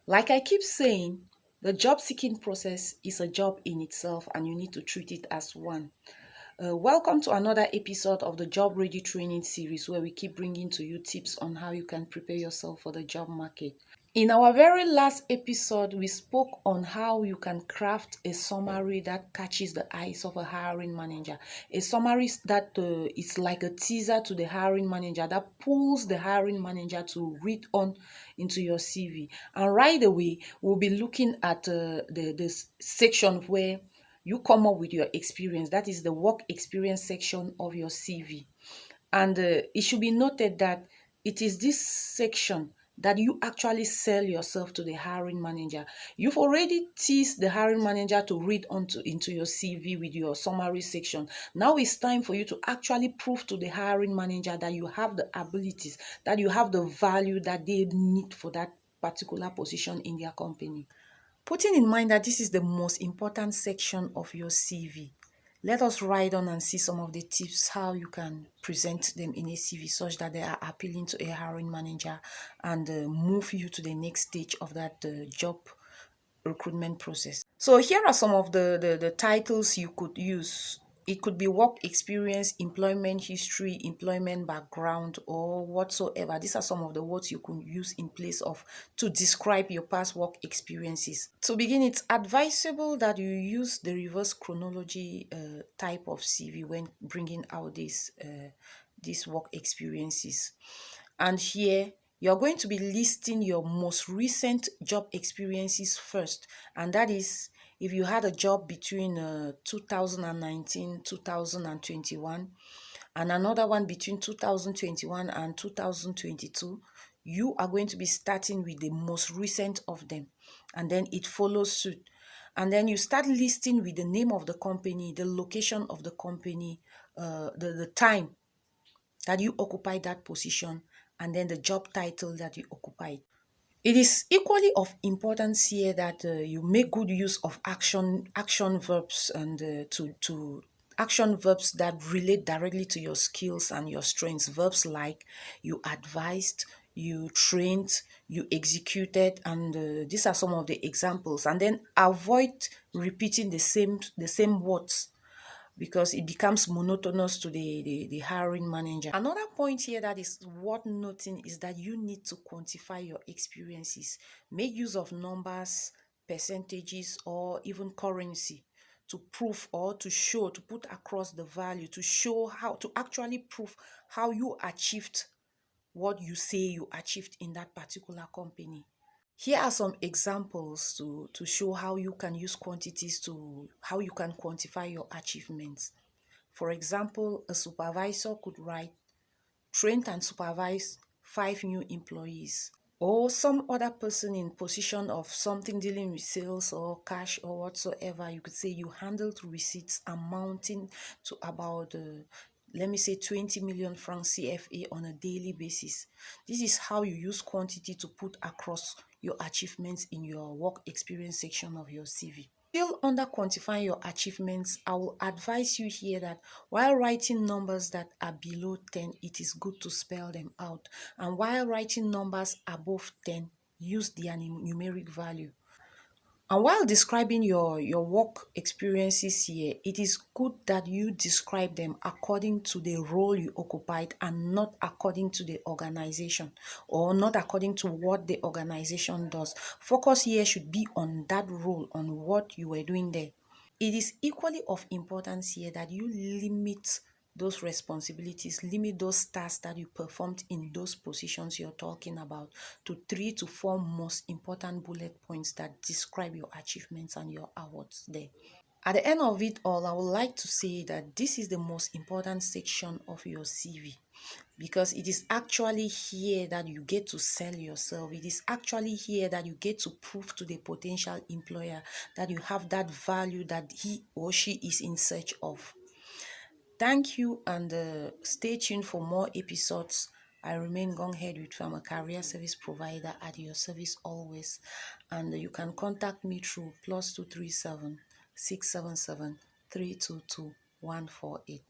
Like I keep saying, the job seeking process is a job in itself and you need to treat it as one. Welcome to another episode of the Job Ready Training series where we keep bringing to you tips on how you can prepare yourself for the job market. In our very last episode, we spoke on how you can craft a summary that catches the eyes of a hiring manager. A summary that is like a teaser to the hiring manager that pulls the hiring manager to read on into your CV. And right away, we'll be looking at the section where you come up with your experience. That is the work experience section of your CV. And it should be noted that it is this section that you actually sell yourself to the hiring manager. You've already teased the hiring manager to read into your CV with your summary section. Now it's time for you to actually prove to the hiring manager that you have the abilities, that you have the value that they need for that particular position in their company. Putting in mind that this is the most important section of your CV, let us ride on and see some of the tips how you can present them in a CV such that they are appealing to a hiring manager and move you to the next stage of that job recruitment process. So here are some of the titles you could use. It could be work experience, employment history, employment background, or whatsoever. These are some of the words you could use in place of to describe your past work experiences. To begin, it's advisable that you use the reverse chronology type of CV when bringing out these work experiences. And here, you're going to be listing your most recent job experiences first. And that is if you had a job between 2019, 2021, and another one between 2021 and 2022, you are going to be starting with the most recent of them. And then it follows suit. And then you start listing with the name of the company, the location of the company, the time that you occupied that position, and then the job title that you occupied. It is equally of importance here that you make good use of action verbs and to action verbs that relate directly to your skills and your strengths. Verbs like you advised, you trained, you executed, and these are some of the examples. And then avoid repeating the same words because it becomes monotonous to the hiring manager. Another point here that is worth noting is that you need to quantify your experiences. Make use of numbers, percentages, or even currency to prove or to show, to put across the value, to show how, to actually prove how you achieved what you say you achieved in that particular company. Here are some examples to show how you can use quantities to how you can quantify your achievements. For example, a supervisor could write, trained and supervised 5 new employees. Or some other person in position of something dealing with sales or cash or whatsoever, you could say you handled receipts amounting to about let me say 20 million francs CFA on a daily basis. This is how you use quantity to put across your achievements in your work experience section of your CV. Still under quantifying your achievements, I will advise you here that while writing numbers that are below 10, it is good to spell them out. And while writing numbers above 10, use their numeric value. And while describing your work experiences here, it is good that you describe them according to the role you occupied and not according to the organization or not according to what the organization does. Focus here should be on that role, on what you were doing there. It is equally of importance here that you limit those responsibilities, limit those tasks that you performed in those positions you're talking about to 3 to 4 most important bullet points that describe your achievements and your awards there. At the end of it all, I would like to say that this is the most important section of your CV because it is actually here that you get to sell yourself. It is actually here that you get to prove to the potential employer that you have that value that he or she is in search of. Thank you and stay tuned for more episodes. I remain Gonghead with from a career service provider at your service always, and you can contact me through +237 677 322 148.